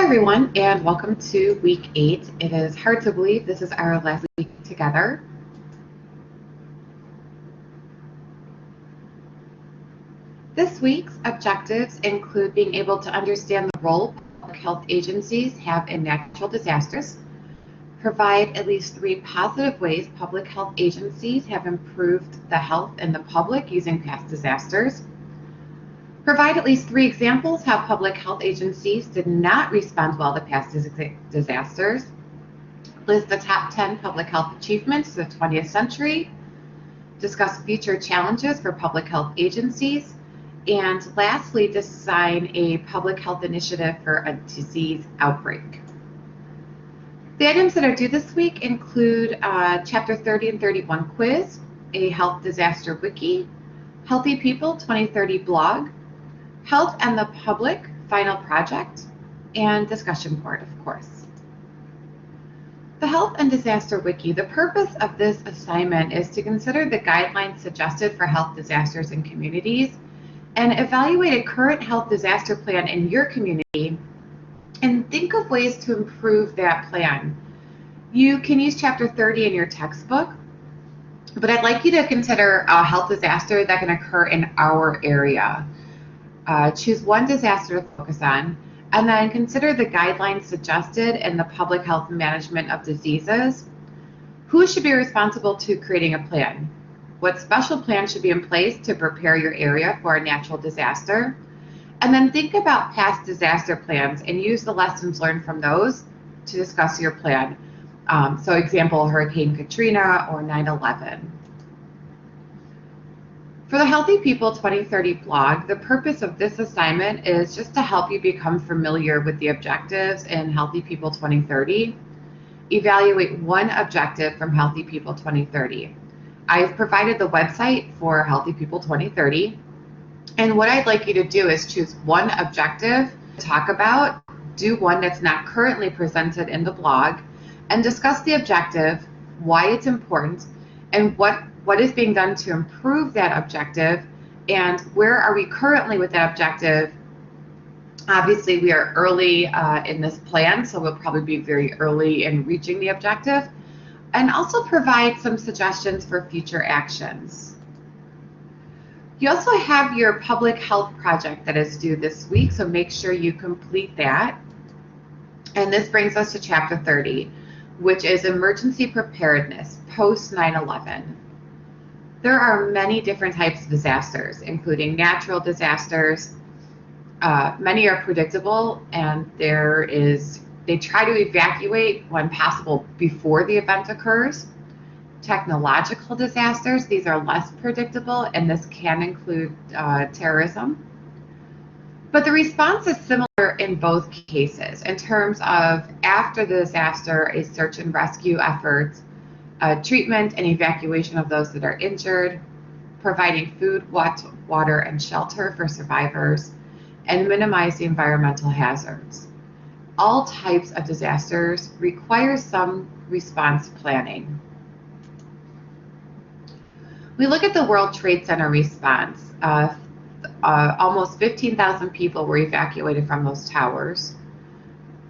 Hi everyone, and welcome to week 8. It is hard to believe this is our last week together. This week's objectives include being able to understand the role public health agencies have in natural disasters, provide at least 3 positive ways public health agencies have improved the health in the public using past disasters, provide at least 3 examples how public health agencies did not respond well to past disasters, list the top 10 public health achievements of the 20th century, discuss future challenges for public health agencies, and lastly, design a public health initiative for a disease outbreak. The items that are due this week include Chapter 30 and 31 quiz, a health disaster wiki, Healthy People 2030 blog, Health and the Public final project, and discussion board, of course. The Health and Disaster Wiki, the purpose of this assignment is to consider the guidelines suggested for health disasters in communities and evaluate a current health disaster plan in your community and think of ways to improve that plan. You can use Chapter 30 in your textbook, but I'd like you to consider a health disaster that can occur in our area. Choose one disaster to focus on, and then consider the guidelines suggested in the public health management of diseases. Who should be responsible to creating a plan? What special plan should be in place to prepare your area for a natural disaster? And then think about past disaster plans and use the lessons learned from those to discuss your plan. So example, Hurricane Katrina or 9/11. For the Healthy People 2030 blog, the purpose of this assignment is just to help you become familiar with the objectives in Healthy People 2030. Evaluate one objective from Healthy People 2030. I've provided the website for Healthy People 2030, and what I'd like you to do is choose one objective to talk about, do one that's not currently presented in the blog, and discuss the objective, why it's important, and what is being done to improve that objective, and where are we currently with that objective. Obviously, we are early in this plan, so we'll probably be very early in reaching the objective, and also provide some suggestions for future actions. You also have your public health project that is due this week, so make sure you complete that. And this brings us to Chapter 30, which is emergency preparedness post 9/11. There are many different types of disasters, including natural disasters. Many are predictable, and they try to evacuate when possible before the event occurs. Technological disasters, these are less predictable, and this can include terrorism. But the response is similar in both cases in terms of after the disaster, a search and rescue effort, treatment and evacuation of those that are injured, providing food, water, and shelter for survivors, and minimizing environmental hazards. All types of disasters require some response planning. We look at the World Trade Center response. Almost 15,000 people were evacuated from those towers.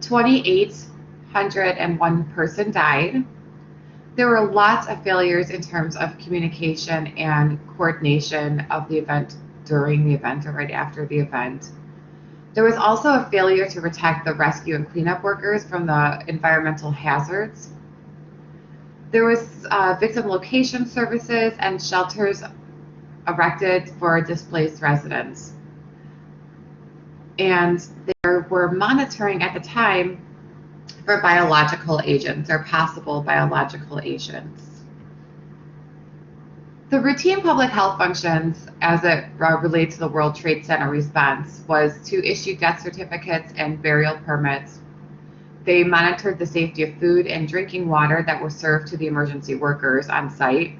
2,801 person died. There were lots of failures in terms of communication and coordination of the event during the event or right after the event. There was also a failure to protect the rescue and cleanup workers from the environmental hazards. There was victim location services and shelters erected for displaced residents. And there were monitoring at the time for biological agents or possible biological agents. The routine public health functions as it relates to the World Trade Center response was to issue death certificates and burial permits. They monitored the safety of food and drinking water that were served to the emergency workers on site,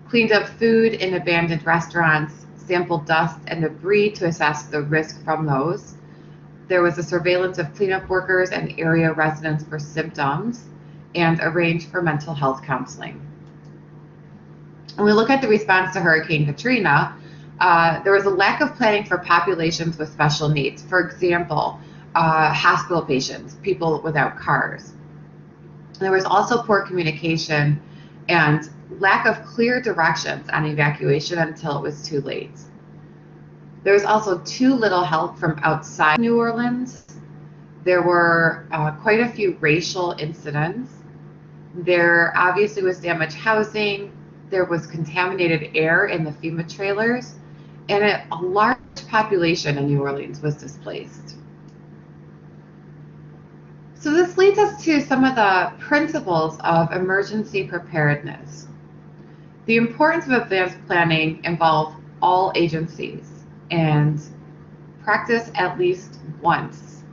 cleaned up food in abandoned restaurants, sampled dust and debris to assess the risk from those. There was a surveillance of cleanup workers and area residents for symptoms, and arranged for mental health counseling. When we look at the response to Hurricane Katrina, there was a lack of planning for populations with special needs. For example, hospital patients, people without cars. There was also poor communication and lack of clear directions on evacuation until it was too late. There was also too little help from outside New Orleans. There were quite a few racial incidents. There obviously was damaged housing. There was contaminated air in the FEMA trailers, and a large population in New Orleans was displaced. So this leads us to some of the principles of emergency preparedness. The importance of advanced planning involves all agencies and practice at least once.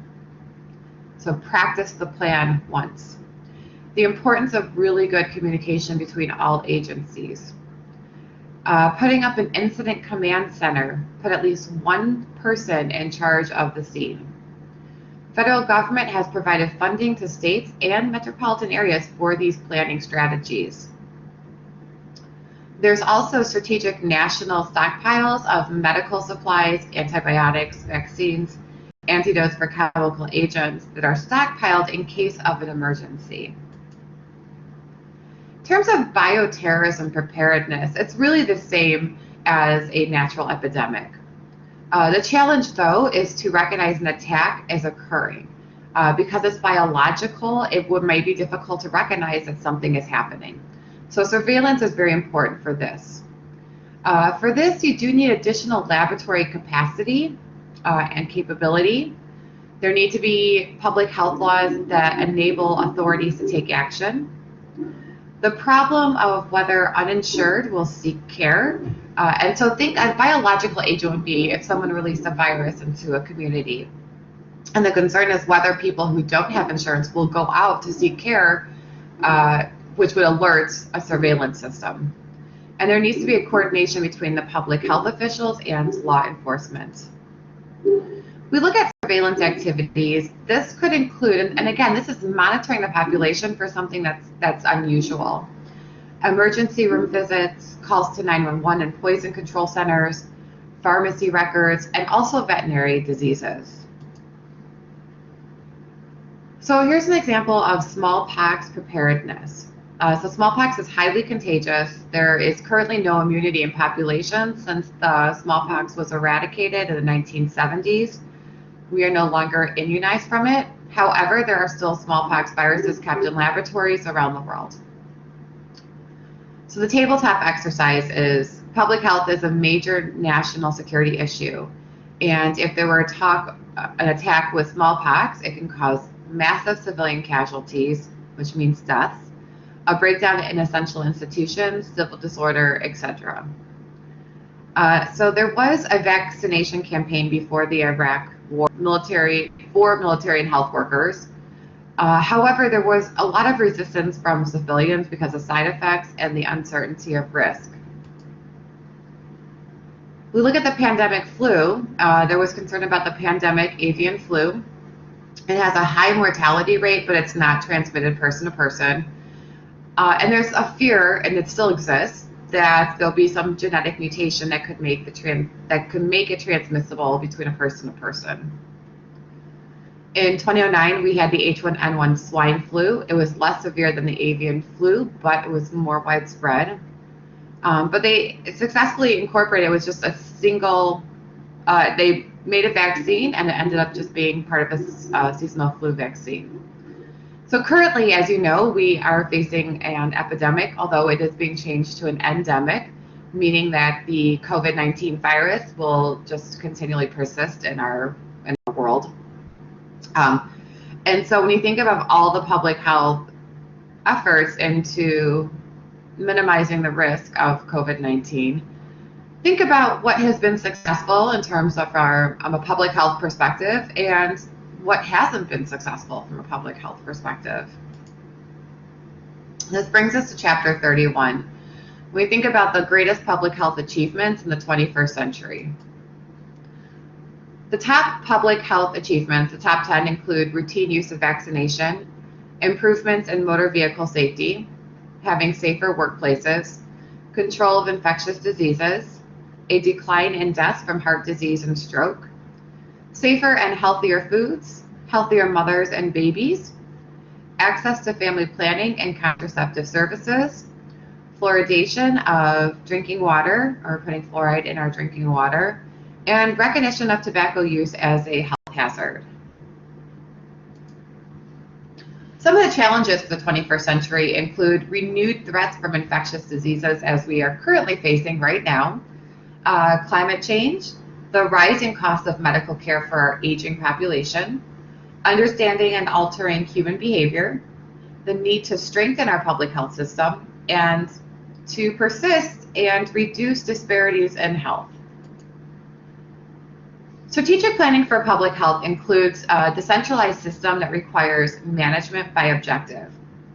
So practice the plan once. The importance of really good communication between all agencies. Putting up an incident command center, put at least one person in charge of the scene. Federal government has provided funding to states and metropolitan areas for these planning strategies. There's also strategic national stockpiles of medical supplies, antibiotics, vaccines, antidotes for chemical agents that are stockpiled in case of an emergency. In terms of bioterrorism preparedness, it's really the same as a natural epidemic. The challenge, though, is to recognize an attack as occurring. Because it's biological, it might be difficult to recognize that something is happening. So surveillance is very important for this. For this, you do need additional laboratory capacity and capability. There need to be public health laws that enable authorities to take action. The problem of whether uninsured will seek care. And so think a biological agent would be if someone released a virus into a community. And the concern is whether people who don't have insurance will go out to seek care, which would alert a surveillance system. And there needs to be a coordination between the public health officials and law enforcement. We look at surveillance activities. This could include, and again, this is monitoring the population for something that's unusual. Emergency room visits, calls to 911 and poison control centers, pharmacy records, and also veterinary diseases. So here's an example of smallpox preparedness. So smallpox is highly contagious. There is currently no immunity in populations since the smallpox was eradicated in the 1970s. We are no longer immunized from it. However, there are still smallpox viruses kept in laboratories around the world. So the tabletop exercise is public health is a major national security issue. And if there were an attack with smallpox, it can cause massive civilian casualties, which means deaths, a breakdown in essential institutions, civil disorder, etc. So there was a vaccination campaign before the Iraq War for military and health workers. However, there was a lot of resistance from civilians because of side effects and the uncertainty of risk. We look at the pandemic flu. There was concern about the pandemic avian flu. It has a high mortality rate, but it's not transmitted person to person. And there's a fear, and it still exists, that there'll be some genetic mutation that could make it transmissible between a person to person. In 2009, we had the H1N1 swine flu. It was less severe than the avian flu, but it was more widespread. But they successfully incorporated, it was just a single, they made a vaccine and it ended up just being part of a seasonal flu vaccine. So currently, as you know, we are facing an epidemic, although it is being changed to an endemic, meaning that the COVID-19 virus will just continually persist in our world. And so when you think of all the public health efforts into minimizing the risk of COVID-19, think about what has been successful in terms of a public health perspective and what hasn't been successful from a public health perspective. This brings us to chapter 31. When we think about the greatest public health achievements in the 21st century. The top public health achievements, the top 10, include routine use of vaccination, improvements in motor vehicle safety, having safer workplaces, control of infectious diseases, a decline in deaths from heart disease and stroke, safer and healthier foods, healthier mothers and babies, access to family planning and contraceptive services, fluoridation of drinking water, or putting fluoride in our drinking water, and recognition of tobacco use as a health hazard. Some of the challenges for the 21st century include renewed threats from infectious diseases as we are currently facing right now, climate change, the rising cost of medical care for our aging population, understanding and altering human behavior, the need to strengthen our public health system, and to persist and reduce disparities in health. Strategic planning for public health includes a decentralized system that requires management by objective.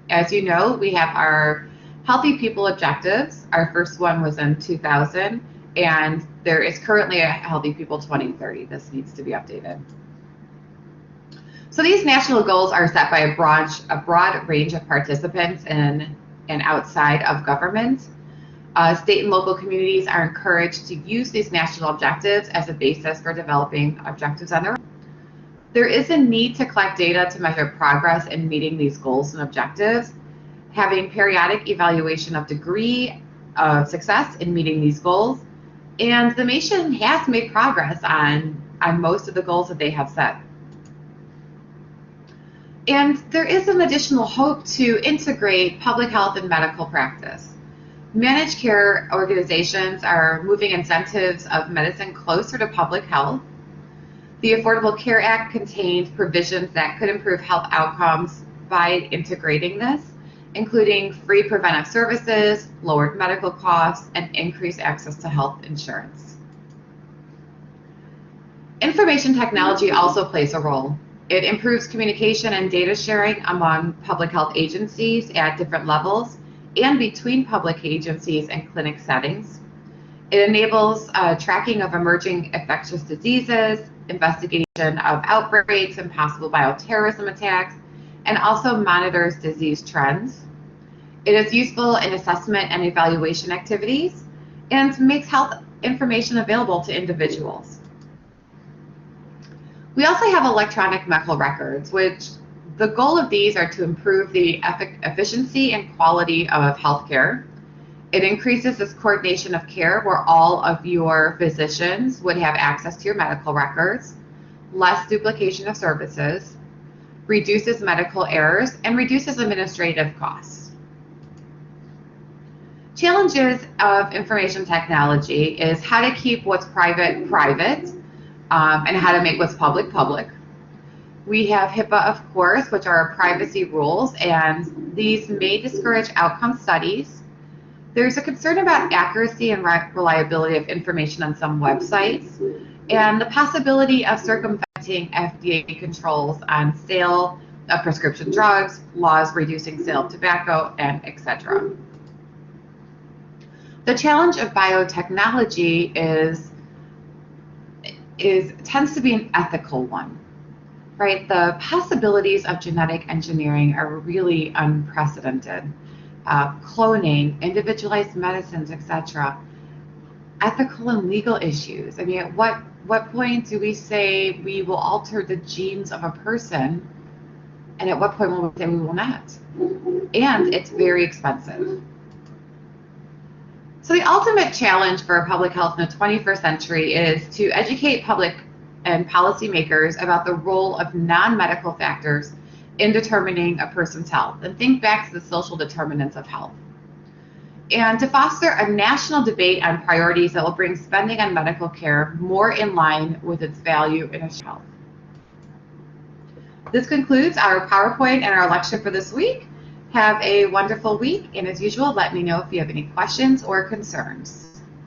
As you know, we have our Healthy People objectives. Our first one was in 2000, and there is currently a Healthy People 2030. This needs to be updated. So these national goals are set by a broad range of participants in and outside of government. State and local communities are encouraged to use these national objectives as a basis for developing objectives on their own. There is a need to collect data to measure progress in meeting these goals and objectives, having periodic evaluation of degree of success in meeting these goals, and the nation has made progress on most of the goals that they have set. And there is an additional hope to integrate public health and medical practice. Managed care organizations are moving incentives of medicine closer to public health. The Affordable Care Act contained provisions that could improve health outcomes by integrating this, including free preventive services, lowered medical costs, and increased access to health insurance. Information technology also plays a role. It improves communication and data sharing among public health agencies at different levels and between public agencies and clinic settings. It enables tracking of emerging infectious diseases, investigation of outbreaks and possible bioterrorism attacks, and also monitors disease trends. It is useful in assessment and evaluation activities and makes health information available to individuals. We also have electronic medical records, which the goal of these are to improve the efficiency and quality of healthcare. It increases this coordination of care where all of your physicians would have access to your medical records, less duplication of services, reduces medical errors, and reduces administrative costs. Challenges of information technology is how to keep what's private, private, and how to make what's public, public. We have HIPAA, of course, which are privacy rules, and these may discourage outcome studies. There's a concern about accuracy and reliability of information on some websites, and the possibility of circumventing FDA controls on sale of prescription drugs, laws reducing sale of tobacco, and etc. The challenge of biotechnology tends to be an ethical one. Right, the possibilities of genetic engineering are really unprecedented. Cloning, individualized medicines, etc. Ethical and legal issues. I mean, at what point do we say we will alter the genes of a person, and at what point will we say we will not? And it's very expensive. So the ultimate challenge for public health in the 21st century is to educate public and policymakers about the role of non-medical factors in determining a person's health, and think back to the social determinants of health. And to foster a national debate on priorities that will bring spending on medical care more in line with its value in health. This concludes our PowerPoint and our lecture for this week. Have a wonderful week, and as usual, let me know if you have any questions or concerns.